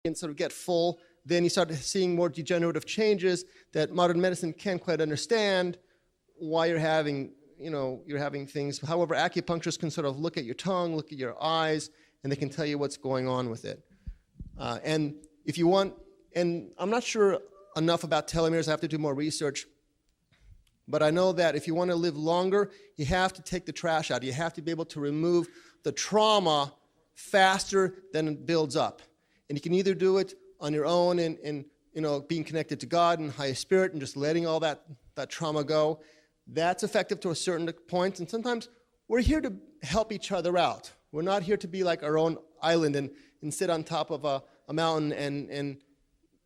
and sort of get full, then you start seeing more degenerative changes that modern medicine can't quite understand why you're having, you're having things. However, acupuncturists can sort of look at your tongue, look at your eyes, and they can tell you what's going on with it. And if you want, and I'm not sure enough about telomeres, I have to do more research, but I know that if you want to live longer, you have to take the trash out. You have to be able to remove the trauma faster than it builds up. And you can either do it on your own and being connected to God and higher spirit and just letting all that trauma go. That's effective to a certain point, and sometimes we're here to help each other out. We're not here to be like our own island and sit on top of a mountain and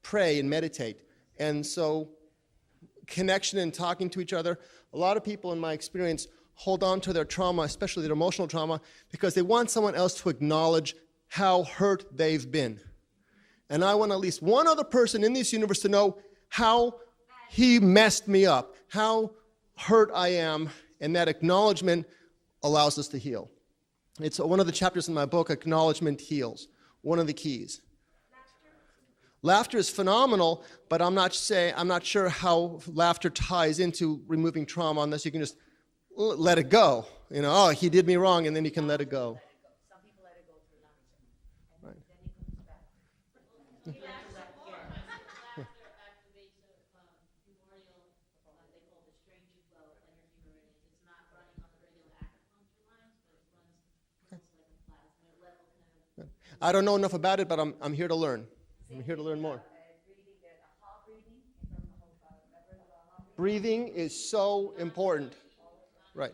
pray and meditate. And so connection and talking to each other, a lot of people in my experience hold on to their trauma, especially their emotional trauma, because they want someone else to acknowledge how hurt they've been. And I want at least one other person in this universe to know how he messed me up, how hurt I am, and that acknowledgement allows us to heal. It's one of the chapters in my book, Acknowledgement Heals, one of the keys. Laughter is phenomenal, but I'm not sure how laughter ties into removing trauma unless you can just let it go. Oh, he did me wrong, and then you can let it go. Some people let it go through laughter, and then it comes back. Laughter activates a primordial, they call the strange flow energy meridian. It's not running on the regular acupuncture lines, but it runs almost like a plasma level kind of. I don't know enough about it, but I'm here to learn. I'm here to learn more. Breathing is so important. Right.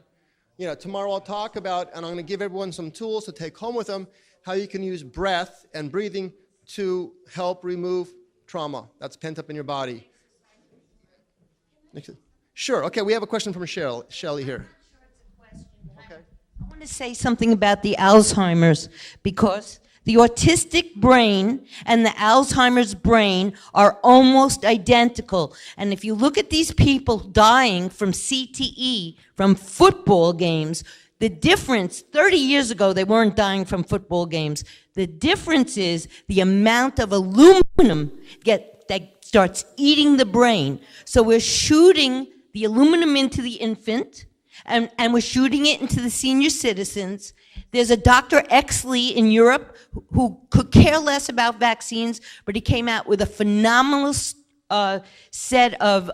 Tomorrow I'll talk about, and I'm going to give everyone some tools to take home with them, how you can use breath and breathing to help remove trauma that's pent up in your body. Sure. Okay, we have a question from Shelley here. Okay. I want to say something about the Alzheimer's, because the autistic brain and the Alzheimer's brain are almost identical. And if you look at these people dying from CTE, from football games, the difference, 30 years ago, they weren't dying from football games. The difference is the amount of aluminum that starts eating the brain. So we're shooting the aluminum into the infant, and we're shooting it into the senior citizens. There's a Dr. Exley in Europe who could care less about vaccines, but he came out with a phenomenal set of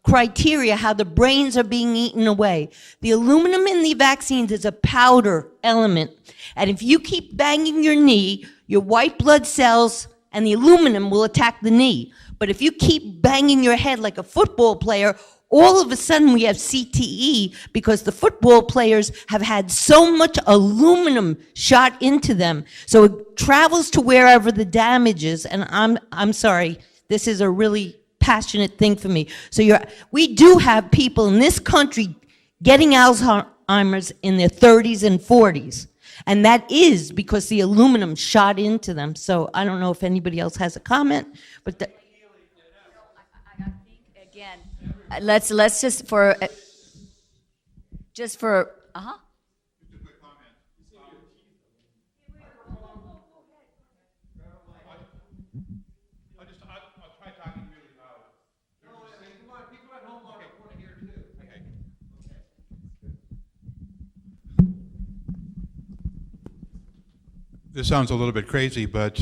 criteria how the brains are being eaten away. The aluminum in the vaccines is a powder element, and if you keep banging your knee, your white blood cells and the aluminum will attack the knee. But if you keep banging your head like a football player, all of a sudden we have CTE because the football players have had so much aluminum shot into them. So it travels to wherever the damage is, and I'm sorry, this is a really passionate thing for me. So we do have people in this country getting Alzheimer's in their 30s and 40s. And that is because the aluminum shot into them. So I don't know if anybody else has a comment, but I think, again, let's just for uh-huh. Just a quick comment. I'll try talking really loud. Come on, people at home want to hear too. Okay. This sounds a little bit crazy, but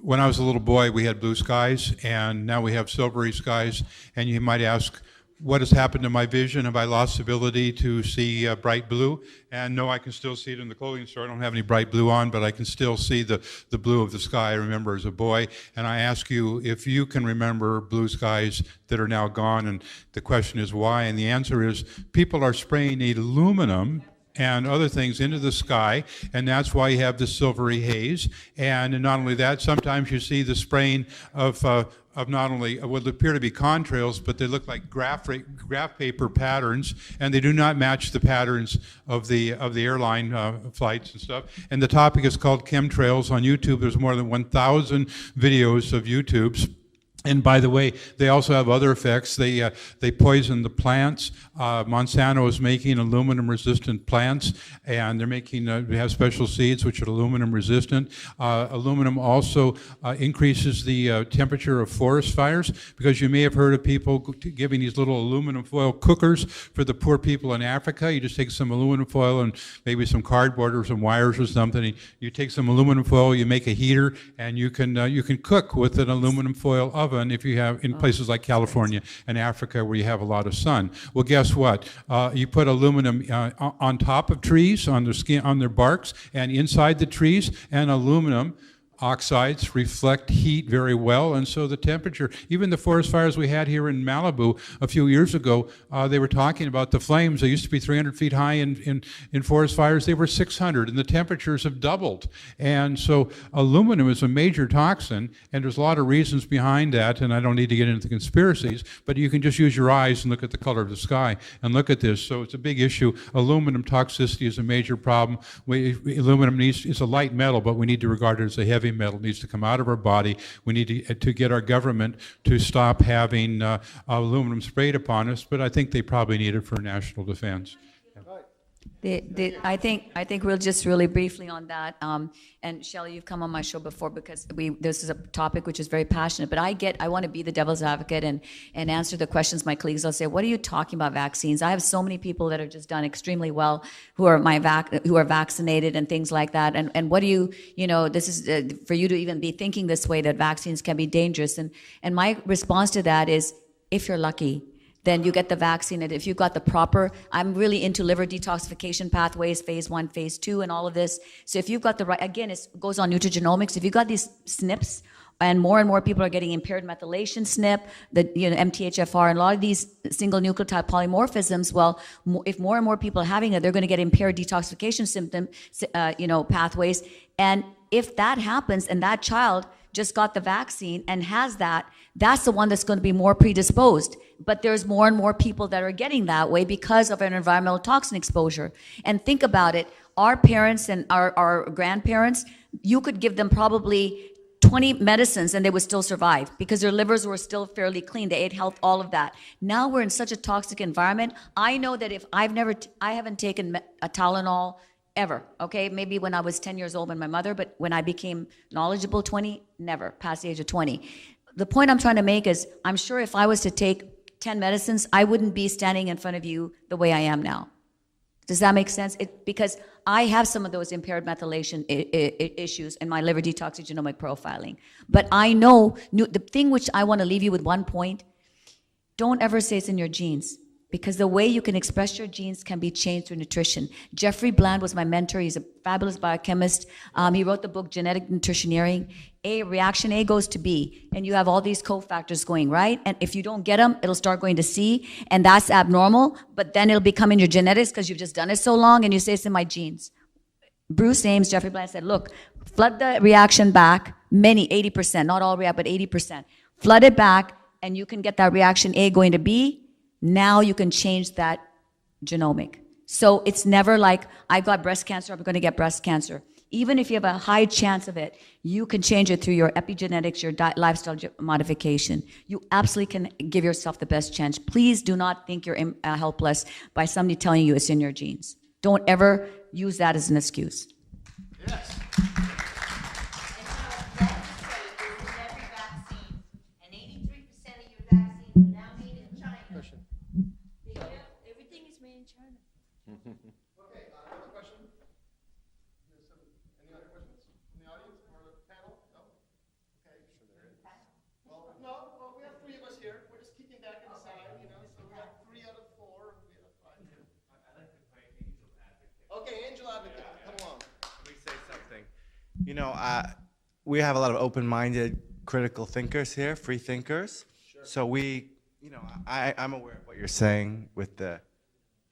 when I was a little boy, we had blue skies, and now we have silvery skies. And you might ask, what has happened to my vision? Have I lost the ability to see bright blue? And no, I can still see it in the clothing store. I don't have any bright blue on, but I can still see the blue of the sky I remember as a boy. And I ask you if you can remember blue skies that are now gone, and the question is why? And the answer is people are spraying aluminum and other things into the sky, and that's why you have the silvery haze. And not only that, sometimes you see the spraying of not only what appear to be contrails, but they look like graph paper patterns, and they do not match the patterns of the airline flights and stuff. And the topic is called chemtrails on YouTube. There's more than 1,000 videos of YouTubes. And by the way, they also have other effects. They poison the plants. Monsanto is making aluminum-resistant plants, and they're making they have special seeds which are aluminum-resistant. Aluminum also increases the temperature of forest fires, because you may have heard of people giving these little aluminum foil cookers for the poor people in Africa. You just take some aluminum foil and maybe some cardboard or some wires or something. And you take some aluminum foil, you make a heater, and you can cook with an aluminum foil oven if you have in places like California and Africa where you have a lot of sun. Well, guess what? You put aluminum on top of trees, on their skin, on their barks, and inside the trees, and aluminum oxides reflect heat very well, and so the temperature, even the forest fires we had here in Malibu a few years ago, they were talking about the flames. They used to be 300 feet high in forest fires. They were 600, and the temperatures have doubled. And so aluminum is a major toxin, and there's a lot of reasons behind that, and I don't need to get into the conspiracies, but you can just use your eyes and look at the color of the sky and look at this. So it's a big issue. Aluminum toxicity is a major problem. Aluminum is a light metal, but we need to regard it as a heavy metal. Needs to come out of our body. We need to get our government to stop having aluminum sprayed upon us, but I think they probably need it for national defense. I think we'll just really briefly on that. And Shelley, you've come on my show before because this is a topic which is very passionate. But I want to be the devil's advocate and answer the questions my colleagues will say. What are you talking about vaccines? I have so many people that have just done extremely well who are vaccinated and things like that. And what do you this is for you to even be thinking this way, that vaccines can be dangerous. And my response to that is, if you're lucky, then you get the vaccine. And if you've got the proper, I'm really into liver detoxification pathways, phase 1, phase 2, and all of this. So if you've got the right, again, it goes on nutrigenomics. If you've got these SNPs, and more people are getting impaired methylation SNP, the MTHFR, and a lot of these single nucleotide polymorphisms. Well, if more and more people are having it, they're going to get impaired detoxification pathways. And if that happens, and that child just got the vaccine and has that, that's the one that's going to be more predisposed. But there's more and more people that are getting that way because of an environmental toxin exposure. And think about it, our parents and our grandparents, you could give them probably 20 medicines and they would still survive because their livers were still fairly clean. They ate health, all of that. Now we're in such a toxic environment. I know that if I haven't taken a Tylenol ever, okay? Maybe when I was 10 years old with my mother, but when I became knowledgeable, 20, never, past the age of 20. The point I'm trying to make is, I'm sure if I was to take 10 medicines, I wouldn't be standing in front of you the way I am now. Does that make sense? Because I have some of those impaired methylation issues in my liver detoxigenomic profiling. But I know, the thing which I want to leave you with one point, don't ever say it's in your genes. Because the way you can express your genes can be changed through nutrition. Jeffrey Bland was my mentor. He's a fabulous biochemist. He wrote the book Genetic Nutritioneering. Reaction A goes to B, and you have all these cofactors going, right? And if you don't get them, it'll start going to C, and that's abnormal, but then it'll become in your genetics because you've just done it so long, and you say it's in my genes. Bruce Ames, Jeffrey Bland said, look, flood the reaction back, 80%, not all react, but 80%. Flood it back, and you can get that reaction A going to B. Now you can change that genomic. So it's never like, I've got breast cancer, I'm going to get breast cancer. Even if you have a high chance of it, you can change it through your epigenetics, your lifestyle modification. You absolutely can give yourself the best chance. Please do not think you're helpless by somebody telling you it's in your genes. Don't ever use that as an excuse. Yes. Okay, another question? Any other questions from the audience or the panel? No? Okay. Sure there is. Well, we have three of us here. We're just kicking back on the side, so we have 3 out of 4. We have 5 here. I like to play angel advocate. Okay, angel advocate, come along. Let me say something. We have a lot of open-minded, critical thinkers here, free thinkers. Sure. So I'm aware of what you're saying with the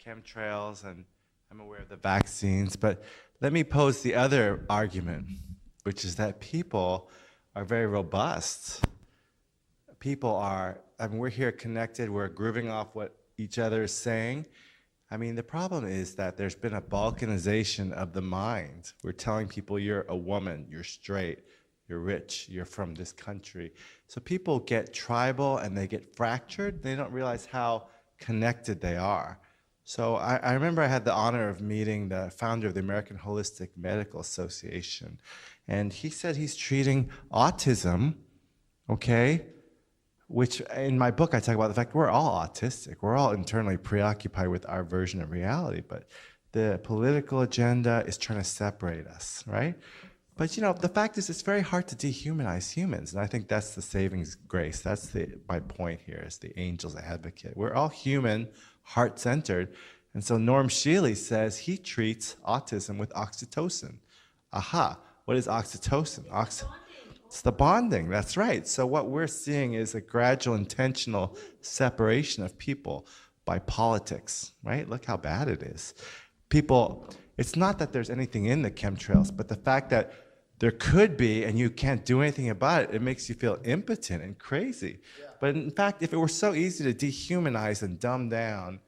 chemtrails, and I'm aware of the vaccines, but let me pose the other argument, which is that people are very robust. We're here connected, we're grooving off what each other is saying. The problem is that there's been a balkanization of the mind. We're telling people you're a woman, you're straight, you're rich, you're from this country. So people get tribal and they get fractured. They don't realize how connected they are. So I remember I had the honor of meeting the founder of the American Holistic Medical Association, and he said he's treating autism, okay, which in my book I talk about the fact we're all autistic. We're all internally preoccupied with our version of reality, but the political agenda is trying to separate us, right? But you know, the fact is it's very hard to dehumanize humans, and I think that's the saving grace. That's my point here, is the angel's advocate. We're all human, heart-centered, and so Norm Shealy says he treats autism with oxytocin. Aha, what is oxytocin? It's the bonding, that's right. So what we're seeing is a gradual, intentional separation of people by politics, right? Look how bad it is. People, it's not that there's anything in the chemtrails, but the fact that there could be and you can't do anything about it, it makes you feel impotent and crazy. Yeah. But in fact, if it were so easy to dehumanize and dumb down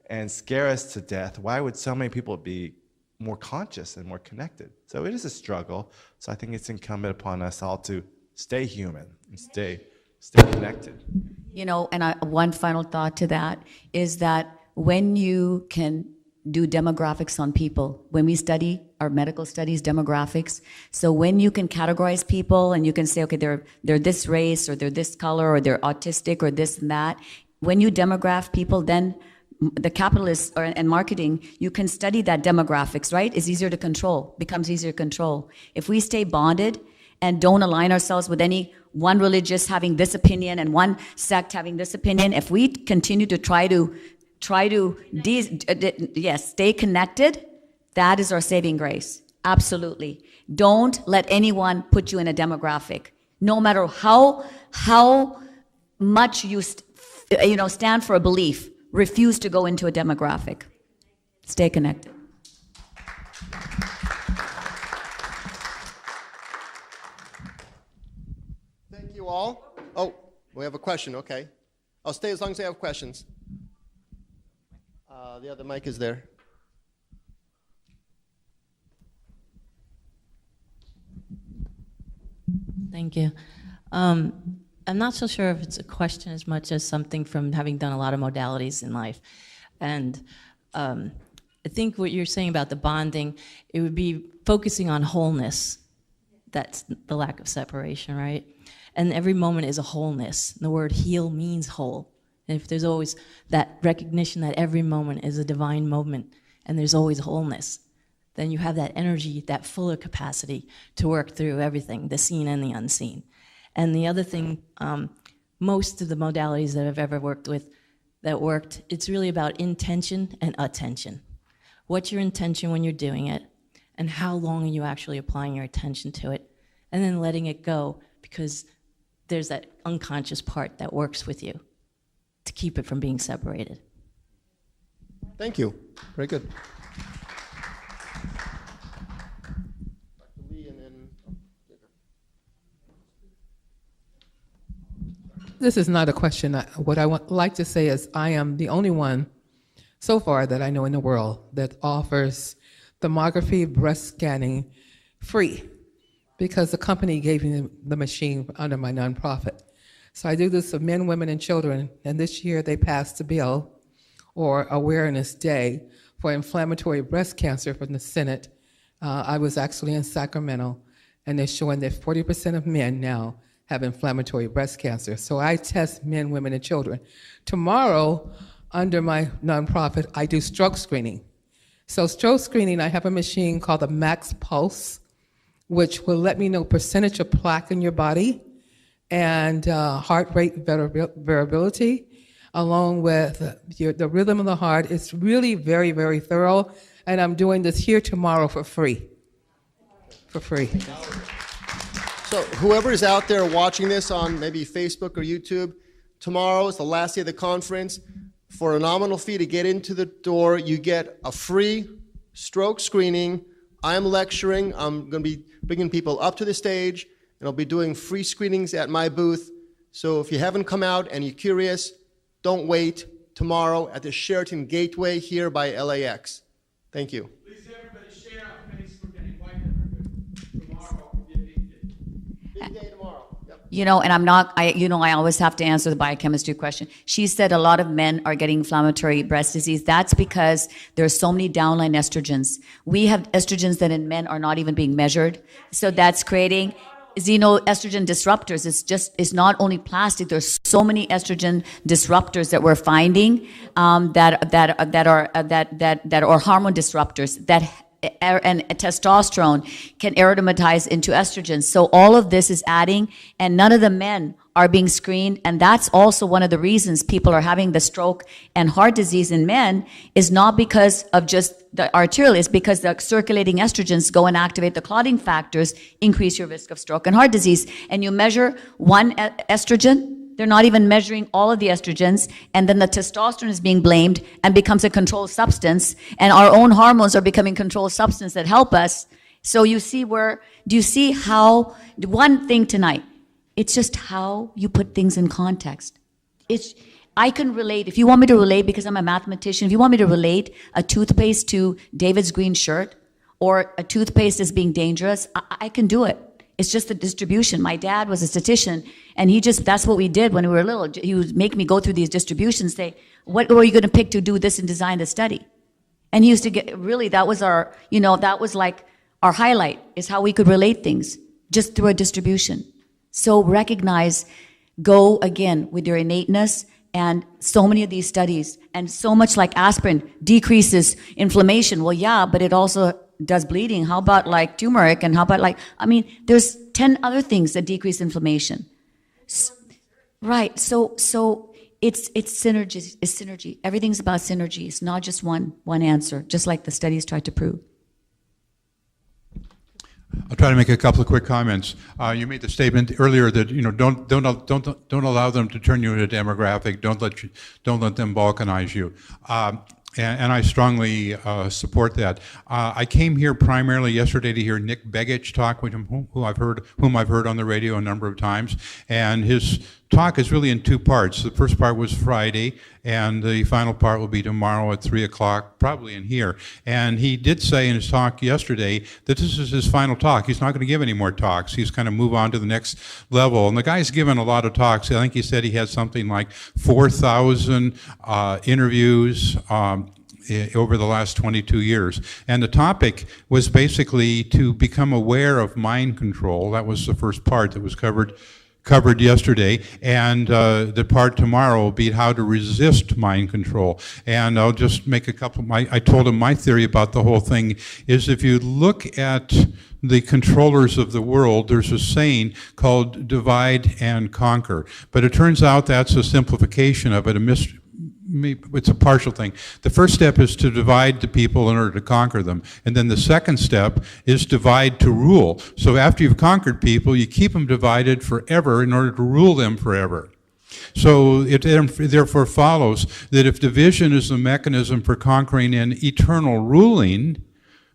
and scare us to death, why would so many people be more conscious and more connected? So it is a struggle. So I think it's incumbent upon us all to stay human and stay connected. You know, and one final thought to that is that when you can do demographics on people, when we study our medical studies, demographics, so when you can categorize people and you can say, okay, they're this race or they're this color or they're autistic or this and that, when you demograph people, then the capitalists and marketing, you can study that demographics, right? It's easier to control, becomes easier to control. If we stay bonded and don't align ourselves with any one religious having this opinion and one sect having this opinion, if we continue to try to stay connected, that is our saving grace. Absolutely. Don't let anyone put you in a demographic. No matter how much you stand for a belief, refuse to go into a demographic. Stay connected. Thank you all. Oh, we have a question. Okay. I'll stay as long as I have questions. The other mic is there. Thank you. I'm not so sure if it's a question as much as something from having done a lot of modalities in life. And I think what you're saying about the bonding, it would be focusing on wholeness. That's the lack of separation, right? And every moment is a wholeness. The word heal means whole. And if there's always that recognition that every moment is a divine moment and there's always wholeness, then you have that energy, that fuller capacity to work through everything, the seen and the unseen. And the other thing, most of the modalities that I've ever worked with that worked, it's really about intention and attention. What's your intention when you're doing it? And how long are you actually applying your attention to it? And then letting it go, because there's that unconscious part that works with you to keep it from being separated. Thank you. Very good. This is not a question. What I like to say is I am the only one so far that I know in the world that offers thermography breast scanning free, because the company gave me the machine under my nonprofit. So I do this for men, women, and children, and this year they passed a bill, or Awareness Day, for inflammatory breast cancer from the Senate. I was actually in Sacramento, and they're showing that 40% of men now have inflammatory breast cancer. So I test men, women, and children. Tomorrow, under my nonprofit, I do stroke screening. So stroke screening, I have a machine called the Max Pulse, which will let me know percentage of plaque in your body and heart rate variability, along with the rhythm of the heart. It's really very, very thorough, and I'm doing this here tomorrow for free. For free. So whoever is out there watching this on maybe Facebook or YouTube, tomorrow is the last day of the conference. For a nominal fee to get into the door, you get a free stroke screening. I'm lecturing. I'm going to be bringing people up to the stage, and I'll be doing free screenings at my booth. So if you haven't come out and you're curious, don't wait. Tomorrow at the Sheraton Gateway here by LAX. Thank you. Please everybody share on Facebook and invite them. Tomorrow will be a big day. You know, and I'm not, I always have to answer the biochemistry question. She said a lot of men are getting inflammatory breast disease. That's because there's so many downline estrogens. We have estrogens that in men are not even being measured. So that's creating xenoestrogen disruptors. It's not only plastic. There's so many estrogen disruptors that we're finding that are hormone disruptors that and testosterone can aromatase into estrogen. So all of this is adding, and none of the men are being screened. And that's also one of the reasons people are having the stroke and heart disease in men is not because of just the arterial, it's because the circulating estrogens go and activate the clotting factors, increase your risk of stroke and heart disease. And you measure one estrogen, they're not even measuring all of the estrogens, and then the testosterone is being blamed and becomes a controlled substance, and our own hormones are becoming controlled substance that help us. So do you see how, one thing tonight, it's just how you put things in context. I can relate, if you want me to relate, because I'm a mathematician, if you want me to relate a toothpaste to David's green shirt, or a toothpaste as being dangerous, I can do it. It's just the distribution. My dad was a statistician, and that's what we did when we were little. He would make me go through these distributions, say, what were you going to pick to do this and design the study? And he used to that was that was like our highlight, is how we could relate things, just through a distribution. So recognize, go again with your innateness, and so many of these studies, and so much like aspirin decreases inflammation. Well, yeah, but it also does bleeding. How about like turmeric? And how about there's 10 other things that decrease inflammation. Right. So it's synergy. It's synergy. Everything's about synergy. It's not just one answer, just like the studies try to prove. I'll try to make a couple of quick comments. You made the statement earlier that don't allow them to turn you into a demographic. Don't let them balkanize you. And I strongly support that. I came here primarily yesterday to hear Nick Begich talk, whom I've heard on the radio a number of times, and his talk is really in two parts. The first part was Friday, and the final part will be tomorrow at 3 o'clock, probably in here. And he did say in his talk yesterday that this is his final talk. He's not going to give any more talks. He's kind of move on to the next level. And the guy's given a lot of talks. I think he said he had something like 4,000 interviews over the last 22 years. And the topic was basically to become aware of mind control. That was the first part that was covered yesterday, and the part tomorrow will be how to resist mind control. And I'll just make a couple. I told him my theory about the whole thing is if you look at the controllers of the world, there's a saying called divide and conquer. But it turns out that's a simplification of it, it's a partial thing. The first step is to divide the people in order to conquer them. And then the second step is divide to rule. So after you've conquered people, you keep them divided forever in order to rule them forever. So it therefore follows that if division is the mechanism for conquering and eternal ruling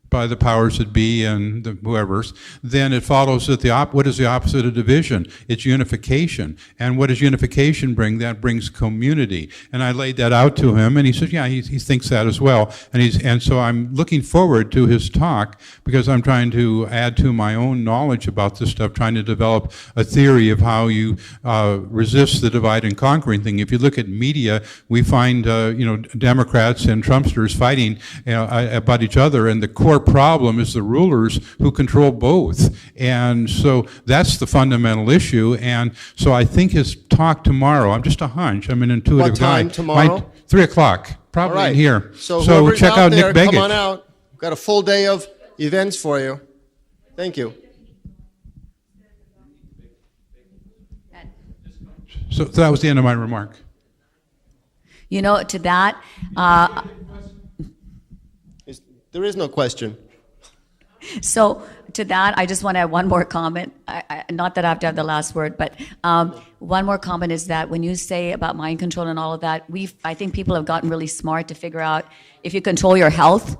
by the powers that be and the whoever's, then it follows that what is the opposite of division? It's unification. And what does unification bring? That brings community. And I laid that out to him, and he said, yeah, he thinks that as well. And so I'm looking forward to his talk because I'm trying to add to my own knowledge about this stuff, trying to develop a theory of how you resist the divide and conquering thing. If you look at media, we find Democrats and Trumpsters fighting about each other, and the core problem is the rulers who control both. And so that's the fundamental issue. And so I think his talk tomorrow, I'm just a hunch, I'm an intuitive guy. What time tomorrow? 3 o'clock, probably in here. So check out there, Nick Begich. come on out. We've got a full day of events for you. Thank you. So that was the end of my remark. To that, There is no question. So to that, I just want to add one more comment. Not that I have to have the last word, but one more comment is that when you say about mind control and all of that, I think people have gotten really smart to figure out if you control your health,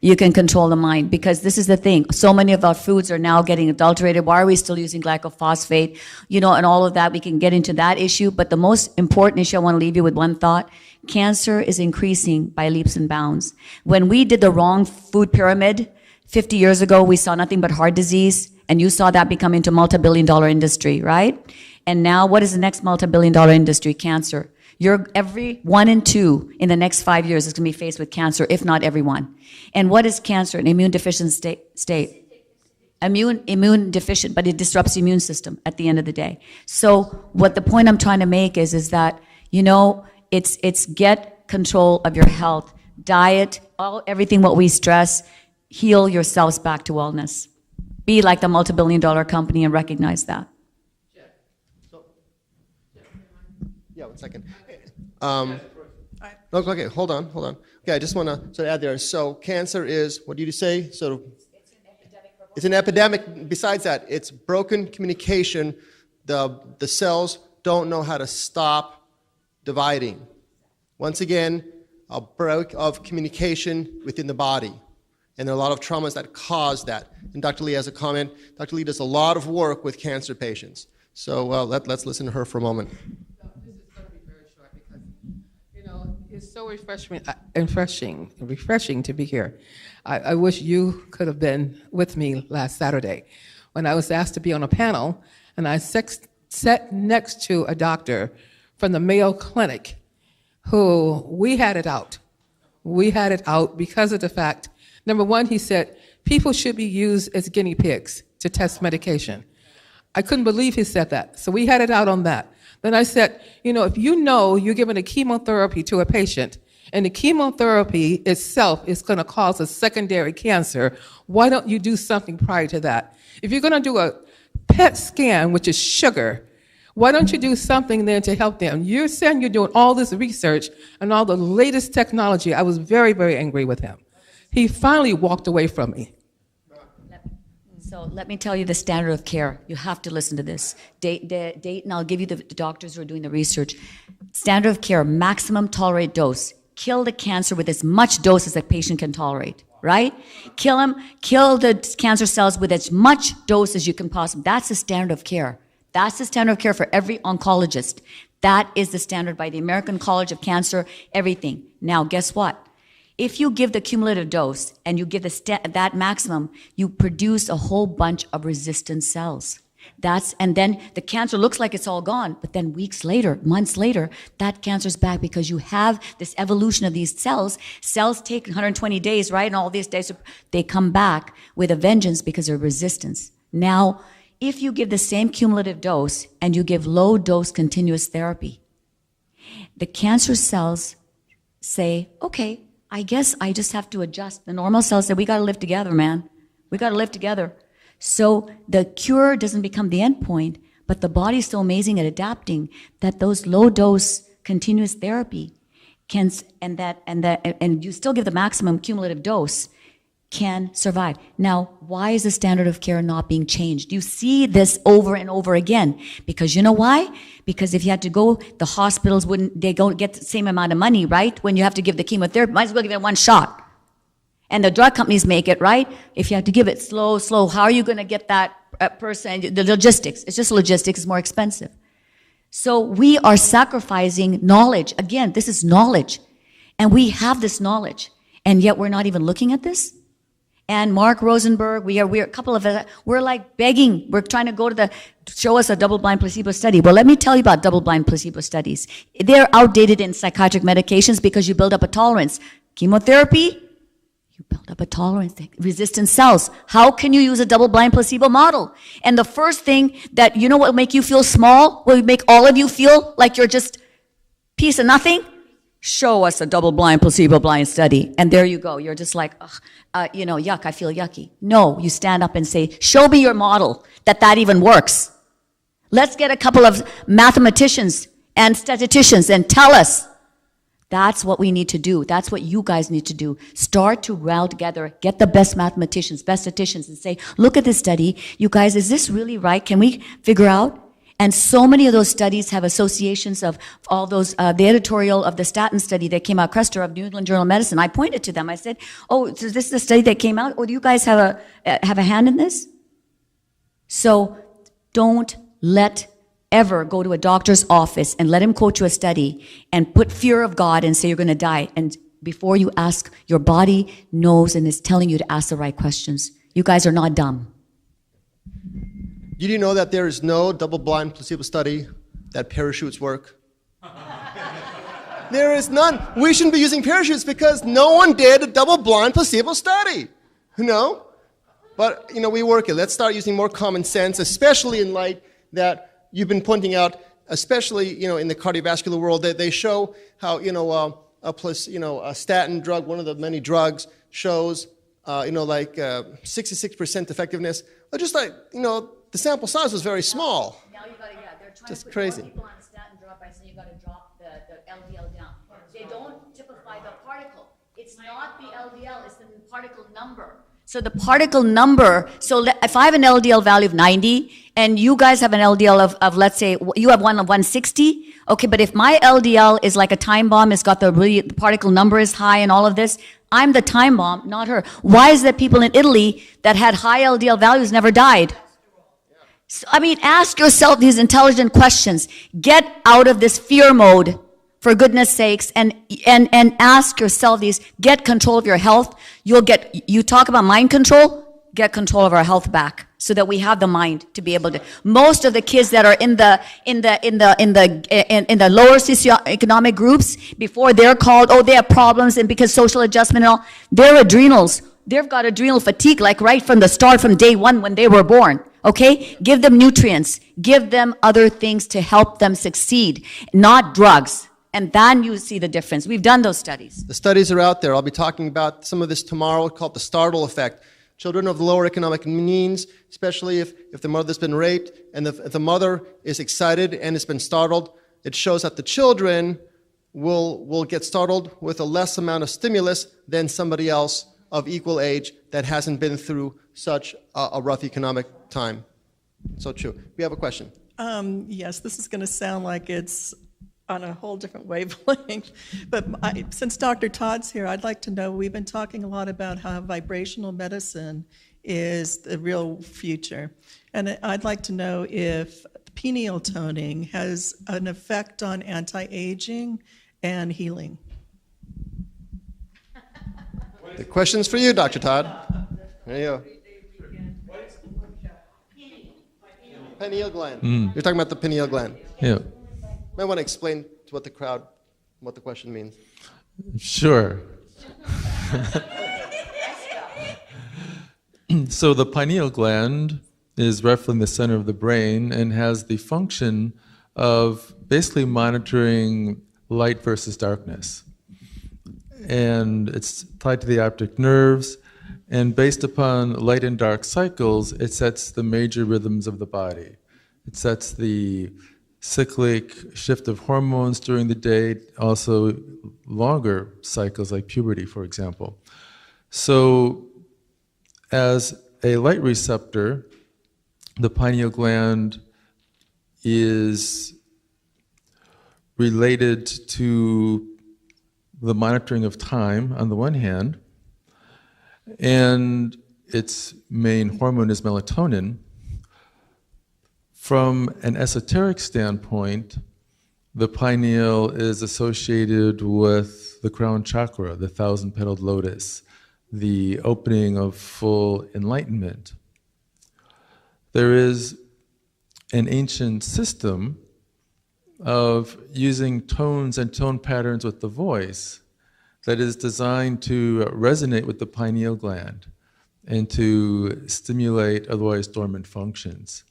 you can control the mind. Because this is the thing. So many of our foods are now getting adulterated. Why are we still using glyphosate? And all of that. We can get into that issue. But the most important issue, I want to leave you with one thought. Cancer is increasing by leaps and bounds. When we did the wrong food pyramid 50 years ago, we saw nothing but heart disease And you saw that become into multi-billion-dollar industry, right? And now what is the next multi-billion-dollar industry? Cancer. Every 1 in 2 in the next 5 years is going to be faced with cancer, if not everyone. And what is cancer? An immune deficient state. Immune deficient, but it disrupts the immune system at the end of the day. So what the point I'm trying to make is that, it's get control of your health, diet, everything what we stress, heal yourselves back to wellness. Be like the multi-billion-dollar company and recognize that. Yeah, 1 second. Okay, hold on. Okay, I just want to sort of add there. So cancer is, what did you say? Sort of. It's an epidemic. Besides that, it's broken communication. The cells don't know how to stop dividing. Once again, a break of communication within the body. And there are a lot of traumas that cause that. And Dr. Lee has a comment. Dr. Lee does a lot of work with cancer patients. So let's listen to her for a moment. This is going to be very short because, it's so refreshing to be here. I wish you could have been with me last Saturday when I was asked to be on a panel, and I sat next to a doctor from the Mayo Clinic who we had it out. We had it out because of the fact, number one, he said, people should be used as guinea pigs to test medication. I couldn't believe he said that, so we had it out on that. Then I said, if you're giving a chemotherapy to a patient, and the chemotherapy itself is going to cause a secondary cancer, why don't you do something prior to that? If you're going to do a PET scan, which is sugar, why don't you do something then to help them? You're saying you're doing all this research and all the latest technology. I was very, very angry with him. He finally walked away from me. So let me tell you the standard of care. You have to listen to this. Date, and I'll give you the doctors who are doing the research. Standard of care, maximum tolerated dose. Kill the cancer with as much dose as a patient can tolerate, right? Kill the cancer cells with as much dose as you can possibly. That's the standard of care. That's the standard of care for every oncologist. That is the standard by the American College of Cancer, everything. Now, guess what? If you give the cumulative dose and you give that maximum, you produce a whole bunch of resistant cells. And then the cancer looks like it's all gone, but then weeks later, months later, that cancer's back because you have this evolution of these cells. Cells take 120 days, right? And all these days, they come back with a vengeance because of resistance. Now, if you give the same cumulative dose and you give low dose continuous therapy, the cancer cells say, okay, I guess I just have to adjust. The normal cells say, we got to live together, man. We got to live together. So the cure doesn't become the end point, but the body's so amazing at adapting that those low dose continuous therapy and you still give the maximum cumulative dose can survive. Now, why is the standard of care not being changed? You see this over and over again. Because you know why? Because if you had to go, the hospitals they don't get the same amount of money, right? When you have to give the chemotherapy, might as well give it one shot. And the drug companies make it, right? If you have to give it slow, how are you going to get that person? The logistics. It's just logistics. It's more expensive. So we are sacrificing knowledge. Again, this is knowledge. And we have this knowledge. And yet we're not even looking at this. And Mark Rosenberg, we're a couple of us, we're like begging. We're trying to go to show us a double-blind placebo study. Well, let me tell you about double-blind placebo studies. They're outdated in psychiatric medications because you build up a tolerance. Chemotherapy, you build up a tolerance. Resistant cells. How can you use a double-blind placebo model? And the first thing that, what will make you feel small, will make all of you feel like you're just piece of nothing? Show us a double-blind, placebo-blind study. And there you go. You're just like, yuck, I feel yucky. No, you stand up and say, show me your model that even works. Let's get a couple of mathematicians and statisticians and tell us. That's what we need to do. That's what you guys need to do. Start to rally together, get the best mathematicians, best statisticians, and say, look at this study. You guys, is this really right? Can we figure out? And so many of those studies have associations of all those, the editorial of the statin study that came out, Crester of New England Journal of Medicine. I pointed to them. I said, oh, so this is a study that came out? Oh, do you guys have a hand in this? So don't ever go to a doctor's office and let him quote you a study and put fear of God and say you're going to die. And before you ask, your body knows and is telling you to ask the right questions. You guys are not dumb. Did you know that there is no double-blind placebo study that parachutes work? There is none. We shouldn't be using parachutes because no one did a double-blind placebo study. But, we work it. Let's start using more common sense, especially in light that you've been pointing out, especially, in the cardiovascular world, that they show how, a statin drug, one of the many drugs, shows, 66% effectiveness. But just like, the sample size was very small. Now you got to, they're trying Just to put crazy. more people on statin drop by saying you got to drop the LDL down. They don't typify the particle. It's not the LDL, it's the particle number. So the particle number, if I have an LDL value of 90 and you guys have an LDL of let's say, you have one of 160, okay, but if my LDL is like a time bomb, it's got the particle number is high and all of this, I'm the time bomb, not her. Why is that people in Italy that had high LDL values never died? So, ask yourself these intelligent questions. Get out of this fear mode, for goodness sakes, and ask yourself these. Get control of your health. You talk about mind control, get control of our health back so that we have the mind to be able to. Most of the kids that are in the lower socioeconomic groups, before they're called, they have problems, and because social adjustment and all, their adrenals, they've got adrenal fatigue, like right from the start, from day one when they were born. Okay? Give them nutrients. Give them other things to help them succeed, not drugs. And then you see the difference. We've done those studies. The studies are out there. I'll be talking about some of this tomorrow, called the startle effect. Children of lower economic means, especially if the mother's been raped and if the mother is excited and has been startled, it shows that the children will get startled with a less amount of stimulus than somebody else of equal age that hasn't been through such a rough economic time. So true. We have a question. Yes, this is going to sound like it's on a whole different wavelength. But since Dr. Todd's here, I'd like to know, we've been talking a lot about how vibrational medicine is the real future. And I'd like to know if pineal toning has an effect on anti-aging and healing. The question's for you, Dr. Todd. There you go. Pineal gland. You're talking about the pineal gland. Yeah. Might want to explain to what the question means. Sure. So the pineal gland is roughly in the center of the brain and has the function of basically monitoring light versus darkness. And it's tied to the optic nerves, and based upon light and dark cycles, it sets the major rhythms of the body. It sets the cyclic shift of hormones during the day, also longer cycles like puberty, for example. So as a light receptor, the pineal gland is related to the monitoring of time on the one hand, and its main hormone is melatonin. From an esoteric standpoint, the pineal is associated with the crown chakra, the thousand-petaled lotus, the opening of full enlightenment. There is an ancient system of using tones and tone patterns with the voice that is designed to resonate with the pineal gland and to stimulate otherwise dormant functions.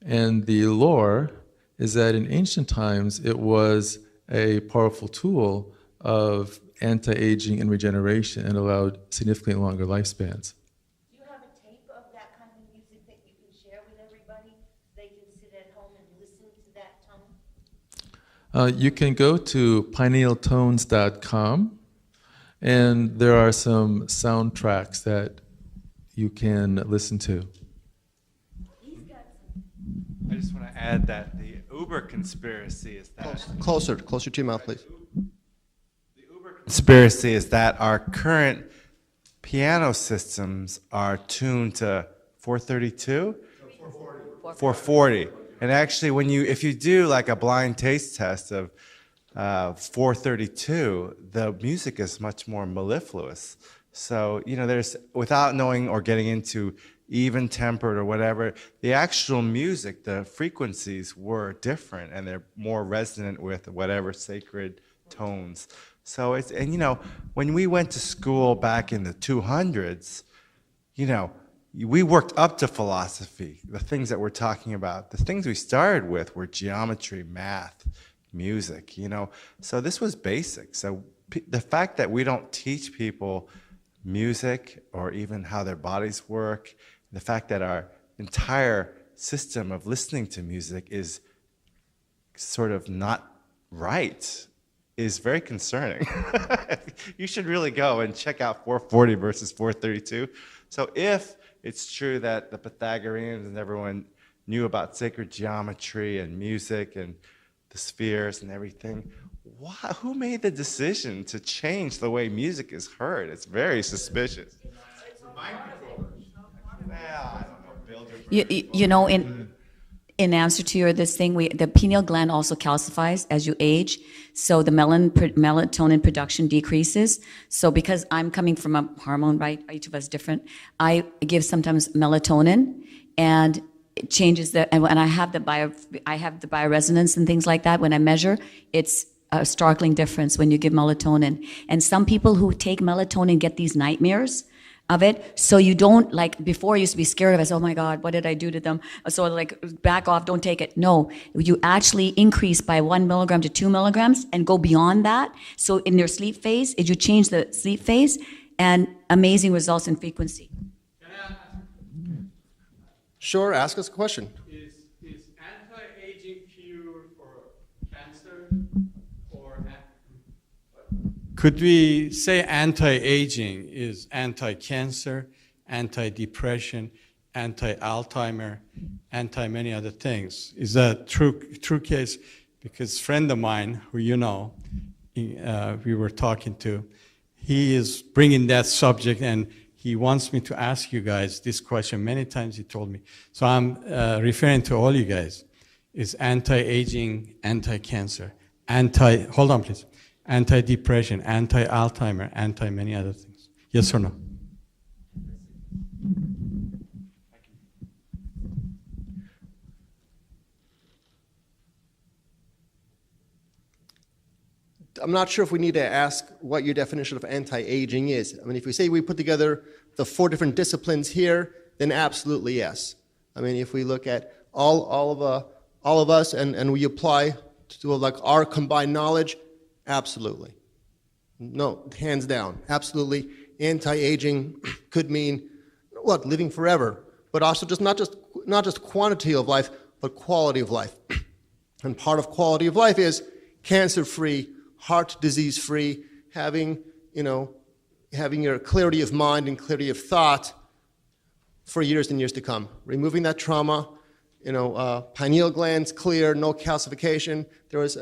And the lore is that in ancient times it was a powerful tool of anti-aging and regeneration and allowed significantly longer lifespans. Do you have a tape of that kind of music that you can share with everybody so they can sit at home and listen to that tone? You can go to pinealtones.com, and there are some soundtracks that you can listen to. I just want to add that the Uber conspiracy is that... Closer to your mouth, please. The Uber conspiracy is that our current piano systems are tuned to 432? 440. And actually, if you do like a blind taste test of 432, the music is much more mellifluous. So, there's, without knowing or getting into even tempered or whatever, the actual music, the frequencies were different, and they're more resonant with whatever sacred tones. So it's, and you know, when we went to school back in the 200s, you know, we worked up to philosophy, the things that we're talking about. The things we started with were geometry, math, music, you know. So this was basic. So the fact that we don't teach people music or even how their bodies work, the fact that our entire system of listening to music is sort of not right is very concerning. You should really go and check out 440 versus 432. So if it's true that the Pythagoreans and everyone knew about sacred geometry and music and the spheres and everything, who made the decision to change the way music is heard? It's very suspicious. You know, in answer to your this thing, the pineal gland also calcifies as you age, so the melatonin production decreases. So because I'm coming from a hormone, right? Each of us different. I give sometimes melatonin, and it changes and I have the bioresonance and things like that. When I measure, it's a startling difference when you give melatonin. And some people who take melatonin get these nightmares of it. So you don't, like before I used to be scared of it. Oh my God, what did I do to them? So like back off, don't take it. No, you actually increase by 1 milligram to 2 milligrams and go beyond that. So in your sleep phase, you change the sleep phase, and amazing results in frequency. Sure, ask us a question. Is anti-aging cure for cancer? Could we say anti-aging is anti-cancer, anti-depression, anti-Alzheimer, anti-many other things? Is that true case? Because a friend of mine, who you know, we were talking to, he is bringing that subject, and he wants me to ask you guys this question. Many times he told me. So I'm referring to all you guys. Is anti-aging, anti-cancer, hold on please, anti-depression, anti-Alzheimer, anti-many other things? Yes or no? I'm not sure if we need to ask what your definition of anti-aging is. I mean, if we say we put together the 4 different disciplines here, then absolutely yes. I mean, if we look at all of us and we apply to like our combined knowledge, absolutely. No, hands down, absolutely. Anti-aging could mean what? Living forever, but also not just quantity of life, but quality of life. And part of quality of life is cancer-free, heart disease-free, having your clarity of mind and clarity of thought for years and years to come. Removing that trauma, pineal glands clear, no calcification. There was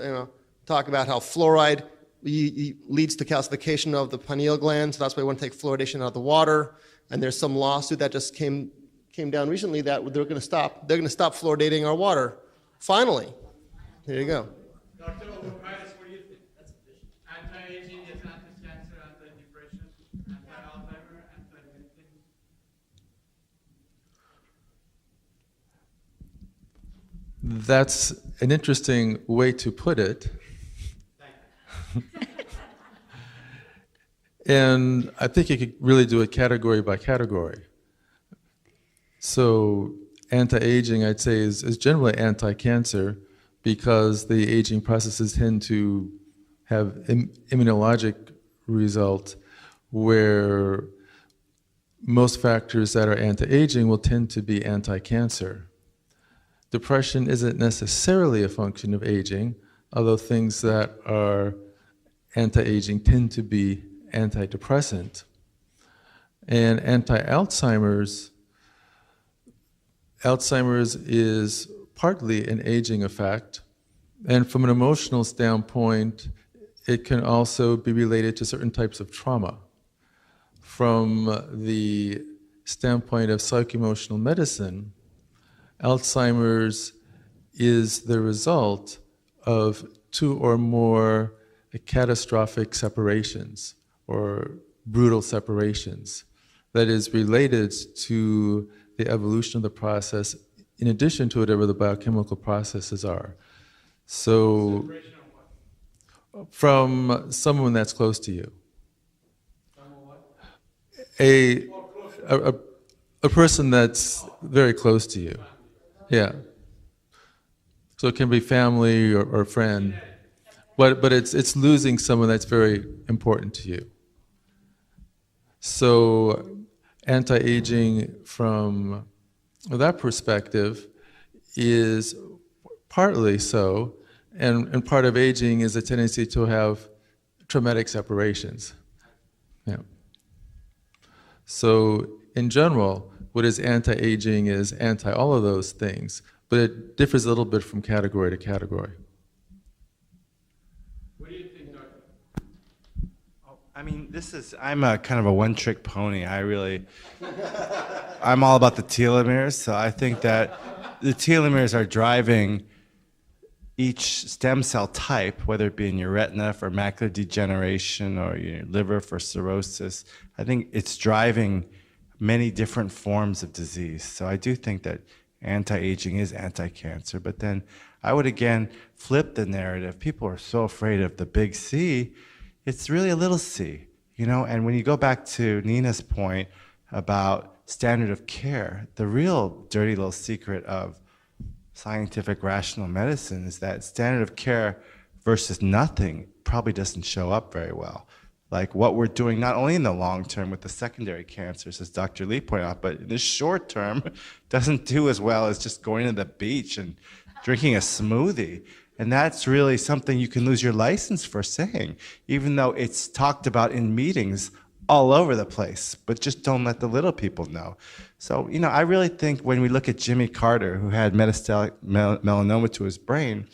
talk about how fluoride leads to calcification of the pineal gland, so that's why we want to take fluoridation out of the water. And there's some lawsuit that just came down recently that they're going to stop fluoridating our water. Finally, there you go. Dr. Obokaitis, what do you think? Anti-aging is anti-cancer, anti-depression, anti-Alzheimer, anti-anything? That's an interesting way to put it. And I think you could really do it category by category. So anti-aging, I'd say, is generally anti-cancer because the aging processes tend to have immunologic result where most factors that are anti-aging will tend to be anti-cancer. Depression isn't necessarily a function of aging, although things that are anti-aging tend to be antidepressant. And Alzheimer's is partly an aging effect, and from an emotional standpoint, it can also be related to certain types of trauma. From the standpoint of psycho-emotional medicine, Alzheimer's is the result of 2 or more catastrophic separations or brutal separations that is related to the evolution of the process, in addition to whatever the biochemical processes are. So, from someone that's close to you. A person that's very close to you. Yeah. So it can be family or friend, but it's losing someone that's very important to you. So anti-aging from that perspective is partly so, and part of aging is a tendency to have traumatic separations. Yeah. So in general, what is anti-aging is anti all of those things, but it differs a little bit from category to category. What do you think, Doctor? I mean, I'm a kind of a one-trick pony. I'm all about the telomeres, so I think that the telomeres are driving each stem cell type, whether it be in your retina for macular degeneration or your liver for cirrhosis. I think it's driving many different forms of disease. So I do think that anti-aging is anti-cancer, but then I would again flip the narrative. People are so afraid of the big C. It's really a little c, and when you go back to Nina's point about standard of care, the real dirty little secret of scientific rational medicine is that standard of care versus nothing probably doesn't show up very well. Like what we're doing not only in the long term with the secondary cancers, as Dr. Lee pointed out, but in the short term doesn't do as well as just going to the beach and drinking a smoothie. And that's really something you can lose your license for saying, even though it's talked about in meetings all over the place, but just don't let the little people know. So, I really think when we look at Jimmy Carter, who had metastatic melanoma to his brain,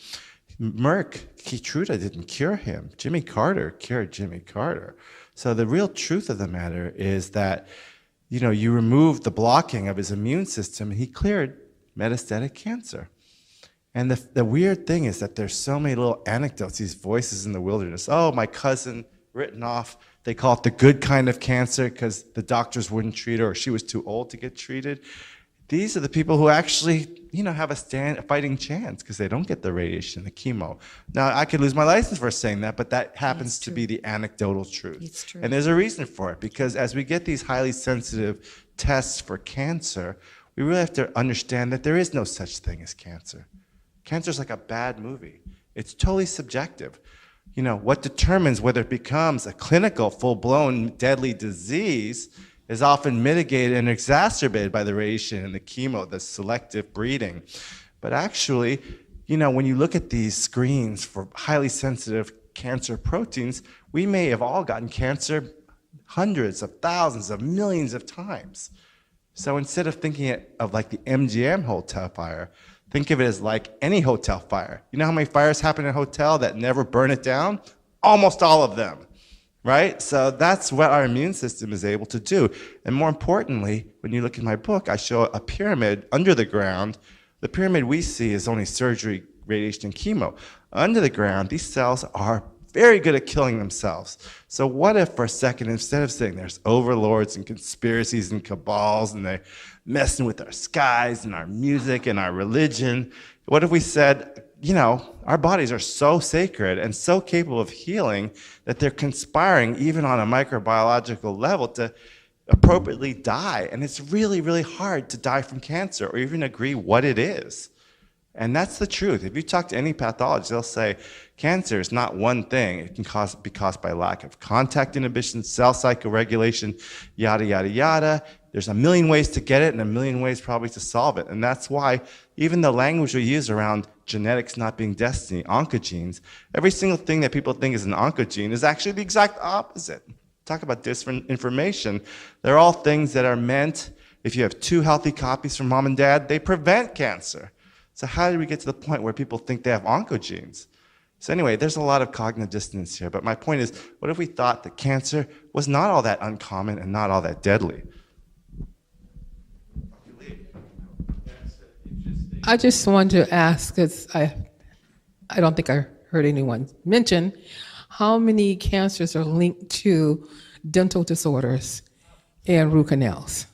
Merck, Keytruda didn't cure him. Jimmy Carter cured Jimmy Carter. So the real truth of the matter is that, you removed the blocking of his immune system, and he cleared metastatic cancer. And the weird thing is that there's so many little anecdotes, these voices in the wilderness. Oh, my cousin, written off. They call it the good kind of cancer because the doctors wouldn't treat her or she was too old to get treated. These are the people who actually, have a fighting chance because they don't get the radiation, the chemo. Now, I could lose my license for saying that, but that happens to be the anecdotal truth. It's true. And there's a reason for it, because as we get these highly sensitive tests for cancer, we really have to understand that there is no such thing as cancer. Cancer is like a bad movie. It's totally subjective. What determines whether it becomes a clinical, full-blown, deadly disease is often mitigated and exacerbated by the radiation and the chemo, the selective breeding. But actually, when you look at these screens for highly sensitive cancer proteins, we may have all gotten cancer hundreds of thousands of millions of times. So instead of thinking of like the MGM hotel fire, think of it as like any hotel fire. You know how many fires happen in a hotel that never burn it down? Almost all of them, right? So that's what our immune system is able to do. And more importantly, when you look at my book, I show a pyramid under the ground. The pyramid we see is only surgery, radiation, and chemo. Under the ground, these cells are very good at killing themselves. So what if for a second, instead of saying there's overlords and conspiracies and cabals and they're messing with our skies and our music and our religion, what if we said, our bodies are so sacred and so capable of healing that they're conspiring even on a microbiological level to appropriately die. And it's really, really hard to die from cancer or even agree what it is. And that's the truth. If you talk to any pathologist, they'll say cancer is not one thing. It can be caused by lack of contact inhibition, cell cycle regulation, yada, yada, yada. There's a million ways to get it and a million ways probably to solve it. And that's why even the language we use around genetics not being destiny, oncogenes, every single thing that people think is an oncogene is actually the exact opposite. Talk about disinformation. They're all things that are meant, if you have 2 healthy copies from mom and dad, they prevent cancer. So how did we get to the point where people think they have oncogenes? So anyway, there's a lot of cognitive dissonance here. But my point is, what if we thought that cancer was not all that uncommon and not all that deadly? I just wanted to ask, because I don't think I heard anyone mention, how many cancers are linked to dental disorders and root canals?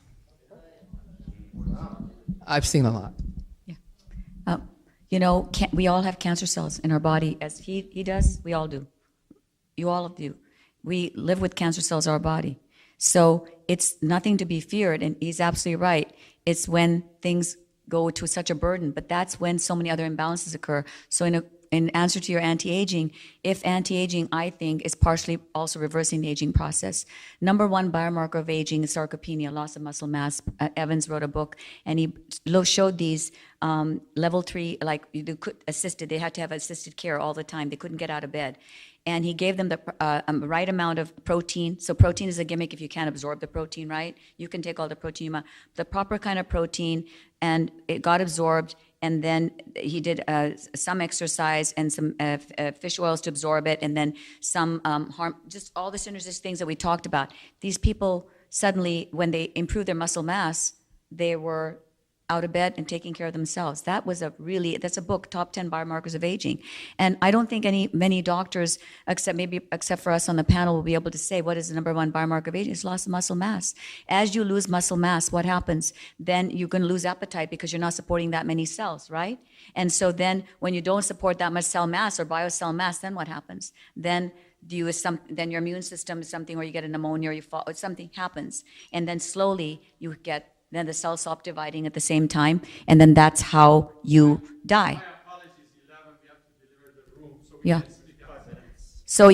I've seen a lot. You know, we all have cancer cells in our body. As he does, we all do. You all do. We live with cancer cells in our body. So it's nothing to be feared, and he's absolutely right. It's when things go to such a burden, but that's when so many other imbalances occur. So in answer to your anti-aging, if anti-aging, I think, is partially also reversing the aging process. Number one biomarker of aging is sarcopenia, loss of muscle mass. Evans wrote a book, and he showed these level 3, like assisted. They had to have assisted care all the time. They couldn't get out of bed. And he gave them the right amount of protein. So protein is a gimmick if you can't absorb the protein, right? You can take all the protein you want. The proper kind of protein, and it got absorbed. And then he did some exercise and some fish oils to absorb it, and then some just all the synergistic things that we talked about. These people suddenly, when they improved their muscle mass, they were out of bed and taking care of themselves. That's a book, Top 10 Biomarkers of Aging. And I don't think many doctors, except for us on the panel, will be able to say what is the number one biomarker of aging. It's loss of muscle mass. As you lose muscle mass, what happens? Then you can lose appetite because you're not supporting that many cells, right? And so then when you don't support that much cell mass or biocell mass, then what happens? Then your immune system is something where you get a pneumonia or you fall, or something happens. And then slowly then the cells stop dividing at the same time, and then that's how you die. Yeah. So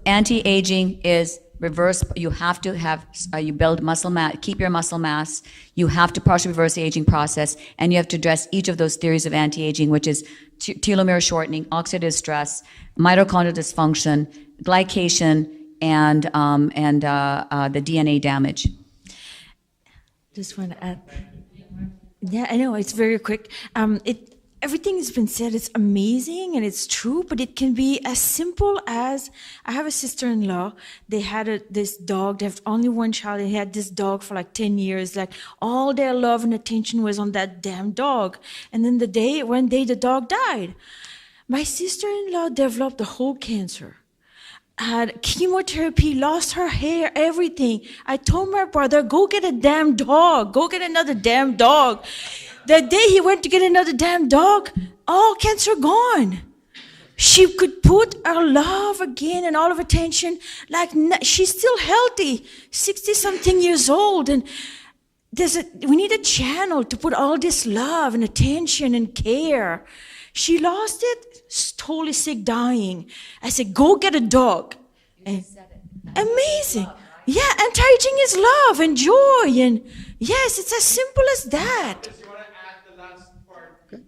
anti-aging is reverse. You have to have, you build muscle mass, keep your muscle mass. You have to partially reverse the aging process, and you have to address each of those theories of anti-aging, which is telomere shortening, oxidative stress, mitochondrial dysfunction, glycation, and the DNA damage. Just want to add. Yeah, I know, it's very quick. Everything has been said. It's amazing and it's true, but it can be as simple as, I have a sister-in-law. They had this dog. They have only one child. They had this dog for like 10 years. Like all their love and attention was on that damn dog. And then one day the dog died. My sister-in-law developed the whole cancer. Had chemotherapy, lost her hair, everything. I told my brother, go get a damn dog. Go get another damn dog. The day he went to get another damn dog, all cancer gone. She could put her love again and all of attention. She's still healthy, 60-something years old. And we need a channel to put all this love and attention and care. She lost it, totally sick, dying. I said, go get a dog. And amazing. Yeah, anti-aging is love and joy. And yes, it's as simple as that. Okay.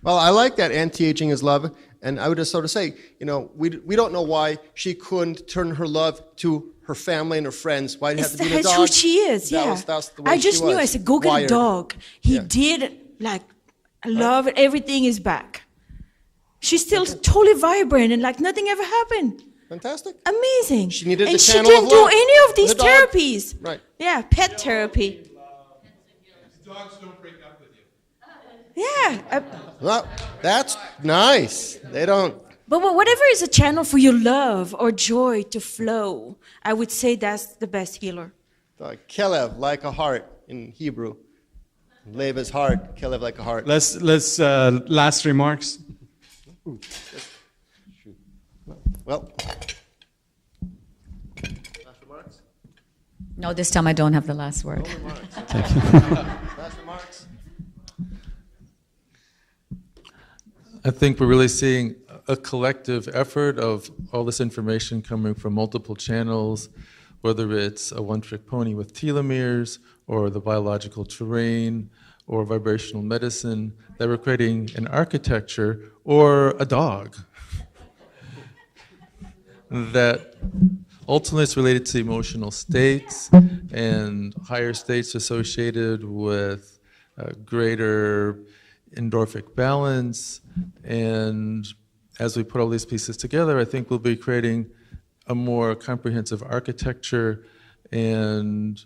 Well, I like that anti-aging is love. And I would just sort of say, we don't know why she couldn't turn her love to her family and her friends. Why did it have to be a dog? That's who she is, yeah. That's the way I just she was knew. I said, go get wired. a dog. He did, love it. Everything is back. She's still totally vibrant and nothing ever happened. Fantastic. Amazing. She needed and the she channel didn't of do love. any of these The dog. therapies. Right. Yeah, pet therapy. Dogs don't break up with you. Yeah. Well, that's nice. They don't. But whatever is a channel for your love or joy to flow, I would say that's the best healer. Kelev, like a heart in Hebrew. Lev is heart. Kelev, like a heart. Let's last remarks. Well. Last remarks? No, this time I don't have the last word. No remarks. Last remarks? I think we're really seeing a collective effort of all this information coming from multiple channels, whether it's a one-trick pony with telomeres or the biological terrain or vibrational medicine, that we're creating an architecture or a dog that ultimately is related to emotional states and higher states associated with greater endorphic balance. And as we put all these pieces together, I think we'll be creating a more comprehensive architecture, and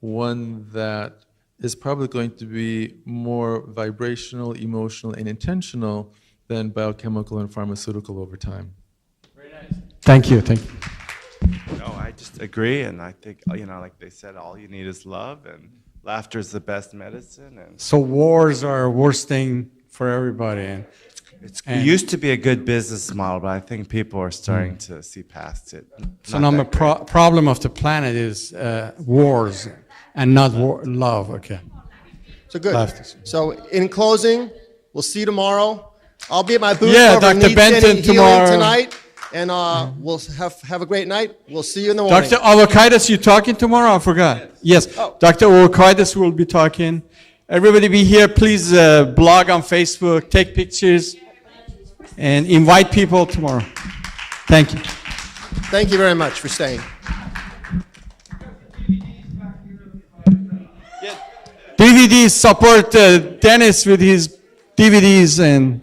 one that is probably going to be more vibrational, emotional, and intentional than biochemical and pharmaceutical over time. Very nice. Thank you. Thank you. No, I just agree, and I think, like they said, all you need is love, and laughter is the best medicine. And So wars are a worst thing for everybody. And it used to be a good business model, but I think people are starting to see past it. so Not now that the great. problem of the planet is wars and not love. Okay. So good. Lefties. So in closing, we'll see you tomorrow. I'll be at my booth Yeah, over Dr. Needs Benton Any Healing tomorrow. tonight, and we'll have a great night. We'll see you in the morning. Dr. Avokaitis, you talking tomorrow? I forgot. Yes, Dr. Avokaitis will be talking. Everybody be here. Please blog on Facebook, take pictures, and invite people tomorrow. Thank you. Thank you very much for staying. DVDs, support Dennis with his DVDs and